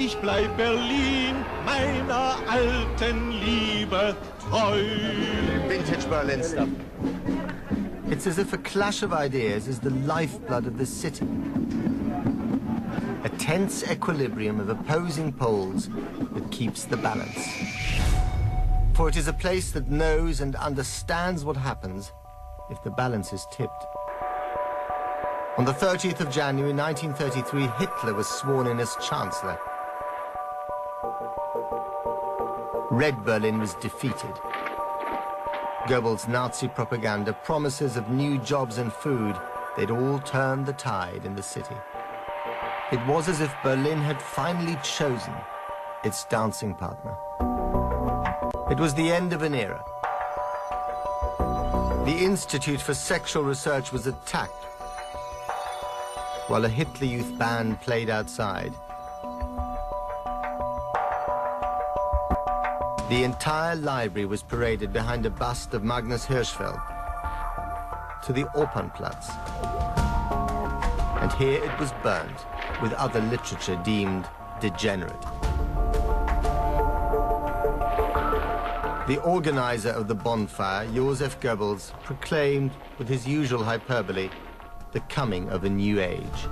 ich bleib Berlin, meiner alten Liebe treu. Vintage Berlin stuff. It's as if a clash of ideas is the lifeblood of the city. A tense equilibrium of opposing poles that keeps the balance. For it is a place that knows and understands what happens if the balance is tipped. On the 30th of January 1933, Hitler was sworn in as Chancellor. Red Berlin was defeated. Goebbels' Nazi propaganda, promises of new jobs and food, they'd all turned the tide in the city. It was as if Berlin had finally chosen its dancing partner. It was the end of an era. The Institute for Sexual Research was attacked, while a Hitler Youth band played outside. The entire library was paraded behind a bust of Magnus Hirschfeld to the Opernplatz. And here it was burned, with other literature deemed degenerate. The organizer of the bonfire, Joseph Goebbels, proclaimed, with his usual hyperbole, the coming of a new age.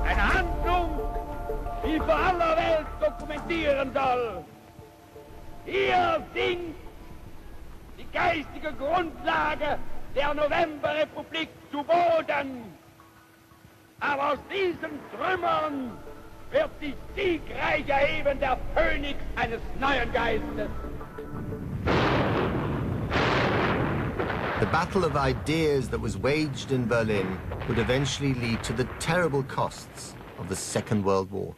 Eine Handlung, die vor aller Welt dokumentieren soll. Hier sinkt die geistige Grundlage der Novemberrepublik zu Boden. Aber aus diesen Trümmern wird sich siegreich erheben der Phönix eines neuen Geistes. The battle of ideas that was waged in Berlin would eventually lead to the terrible costs of the Second World War.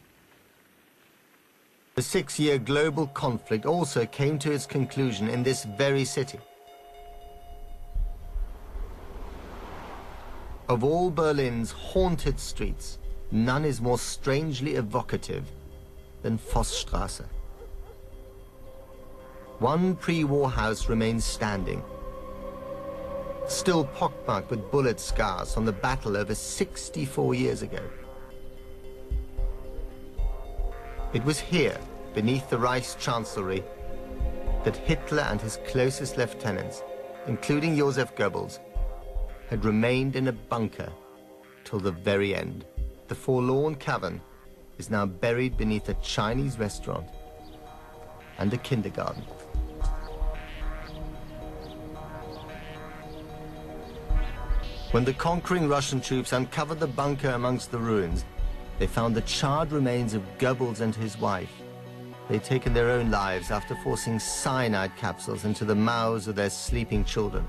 The 6-year global conflict also came to its conclusion in this very city. Of all Berlin's haunted streets, none is more strangely evocative than Vossstraße. One pre-war house remains standing, still pockmarked with bullet scars from the battle over 64 years ago. It was here, beneath the Reichschancellery, that Hitler and his closest lieutenants, including Joseph Goebbels, had remained in a bunker till the very end. The forlorn cavern is now buried beneath a Chinese restaurant and a kindergarten. When the conquering Russian troops uncovered the bunker amongst the ruins, they found the charred remains of Goebbels and his wife. They'd taken their own lives after forcing cyanide capsules into the mouths of their sleeping children.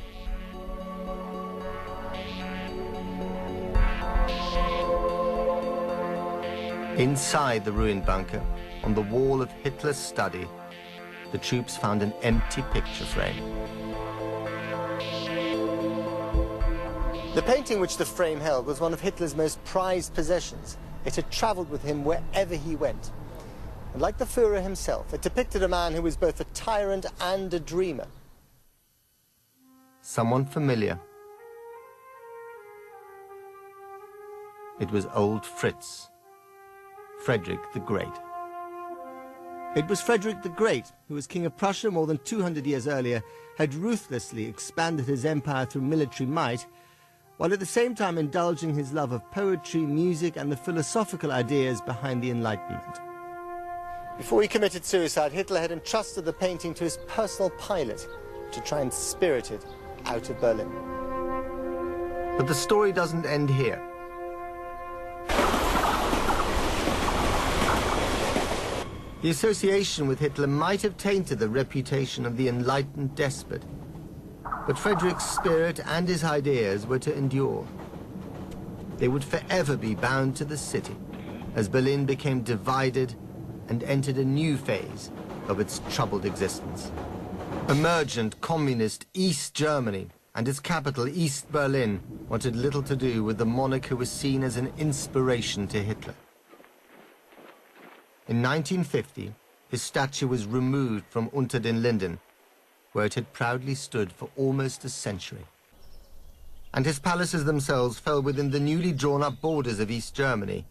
Inside the ruined bunker, on the wall of Hitler's study, the troops found an empty picture frame. The painting which the frame held was one of Hitler's most prized possessions. It had traveled with him wherever he went. And like the Führer himself, it depicted a man who was both a tyrant and a dreamer. Someone familiar. It was old Fritz, Frederick the Great. It was Frederick the Great, who was King of Prussia more than 200 years earlier, had ruthlessly expanded his empire through military might, while at the same time indulging his love of poetry, music, and the philosophical ideas behind the Enlightenment. Before he committed suicide, Hitler had entrusted the painting to his personal pilot to try and spirit it out of Berlin. But the story doesn't end here. The association with Hitler might have tainted the reputation of the enlightened despot, but Frederick's spirit and his ideas were to endure. They would forever be bound to the city as Berlin became divided and entered a new phase of its troubled existence. Emergent communist East Germany and its capital, East Berlin, wanted little to do with the monarch who was seen as an inspiration to Hitler. In 1950, his statue was removed from Unter den Linden, where it had proudly stood for almost a century. And his palaces themselves fell within the newly drawn-up borders of East Germany.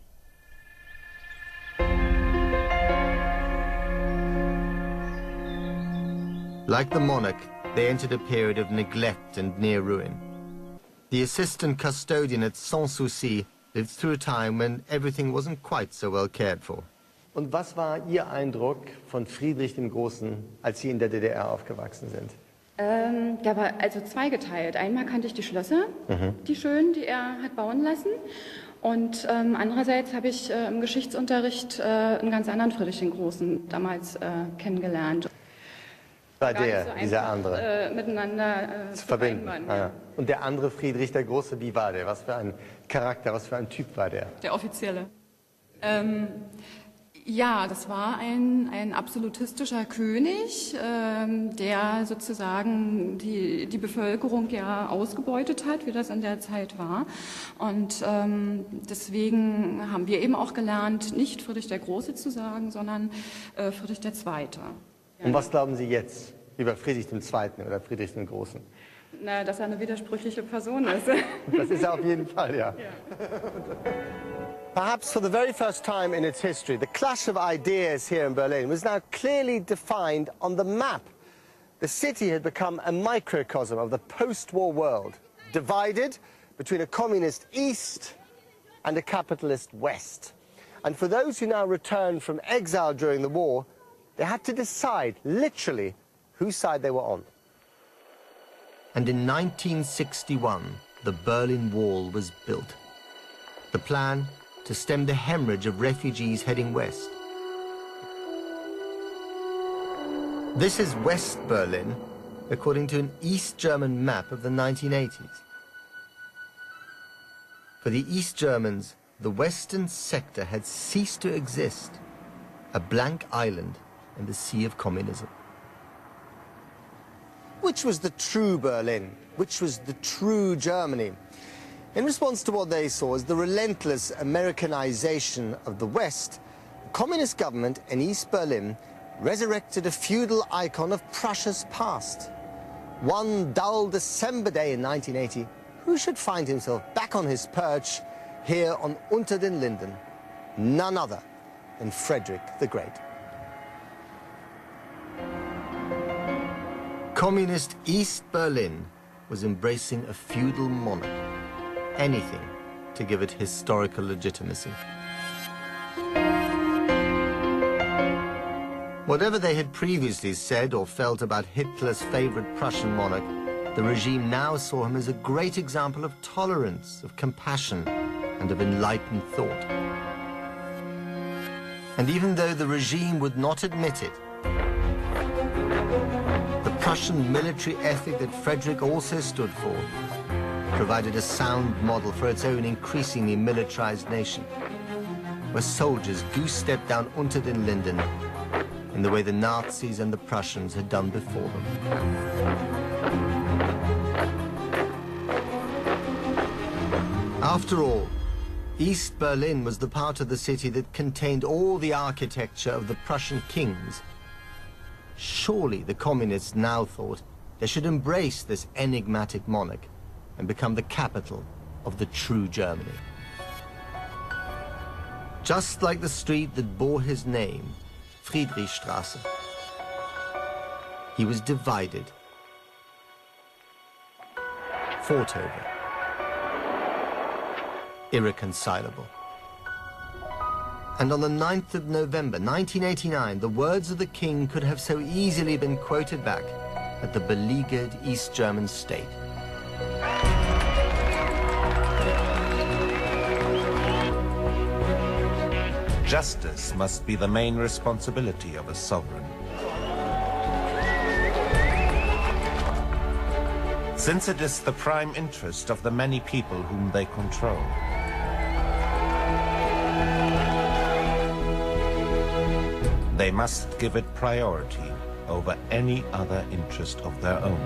Like the monarch, they entered a period of neglect and near ruin. The assistant custodian at Sanssouci lived through a time when everything wasn't quite so well cared for. Und was war Ihr Eindruck von Friedrich dem Großen, als Sie in der DDR aufgewachsen sind? Der war also zweigeteilt. Einmal kannte ich die Schlösser, die schönen, die er hat bauen lassen. Und andererseits habe ich im Geschichtsunterricht einen ganz anderen Friedrich den Großen damals kennengelernt. War Gar nicht der, so einfach, dieser andere, miteinander zu verbinden. vereinbaren, ja. Und der andere Friedrich der Große, wie war der? Was für ein Charakter, was für ein Typ war der? Der Offizielle. Ja, das war ein absolutistischer König, der sozusagen die Bevölkerung ja ausgebeutet hat, wie das in der Zeit war. Und deswegen haben wir eben auch gelernt, nicht Friedrich der Große zu sagen, sondern Friedrich der Zweite. Und was glauben Sie jetzt über Friedrich II. Oder Friedrich den Großen? Na, dass er eine widersprüchliche Person ist. Das ist er auf jeden Fall, ja. Perhaps for the very first time in its history, the clash of ideas here in Berlin was now clearly defined on the map. The city had become a microcosm of the post-war world, divided between a communist East and a capitalist West. And for those who now returned from exile during the war, they had to decide, literally, whose side they were on. And in 1961, the Berlin Wall was built. The plan? To stem the hemorrhage of refugees heading west. This is West Berlin, according to an East German map of the 1980s. For the East Germans, the western sector had ceased to exist, a blank island in the sea of communism. Which was the true Berlin? Which was the true Germany? In response to what they saw as the relentless Americanization of the West, the communist government in East Berlin resurrected a feudal icon of Prussia's past. One dull December day in 1980, who should find himself back on his perch here on Unter den Linden? None other than Frederick the Great. Communist East Berlin was embracing a feudal monarch. Anything to give it historical legitimacy. Whatever they had previously said or felt about Hitler's favorite Prussian monarch, the regime now saw him as a great example of tolerance, of compassion, and of enlightened thought. And even though the regime would not admit it, the Prussian military ethic that Frederick also stood for provided a sound model for its own increasingly militarized nation, where soldiers goose-stepped down Unter den Linden in the way the Nazis and the Prussians had done before them. After all, East Berlin was the part of the city that contained all the architecture of the Prussian kings. Surely the communists now thought they should embrace this enigmatic monarch and become the capital of the true Germany. Just like the street that bore his name, Friedrichstraße, he was divided, fought over, irreconcilable. And on the 9th of November 1989, the words of the king could have so easily been quoted back at the beleaguered East German state. Justice must be the main responsibility of a sovereign. Since it is the prime interest of the many people whom they control. They must give it priority over any other interest of their own.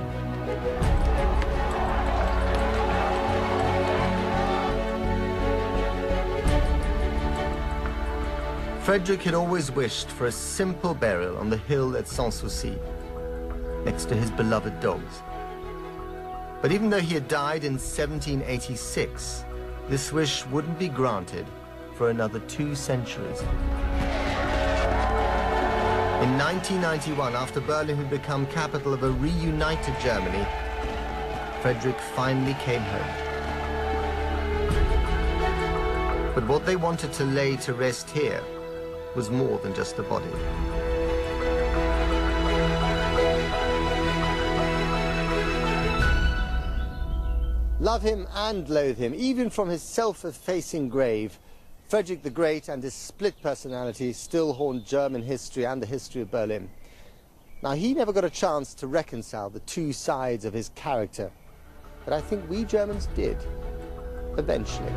Frederick had always wished for a simple burial on the hill at Sanssouci, next to his beloved dogs. But even though he had died in 1786, this wish wouldn't be granted for another 2 centuries. In 1991, after Berlin had become capital of a reunited Germany, Frederick finally came home. But what they wanted to lay to rest here was more than just a body. Love him and loathe him, even from his self-effacing grave, Frederick the Great and his split personality still haunt German history and the history of Berlin. Now, he never got a chance to reconcile the two sides of his character, but I think we Germans did, eventually.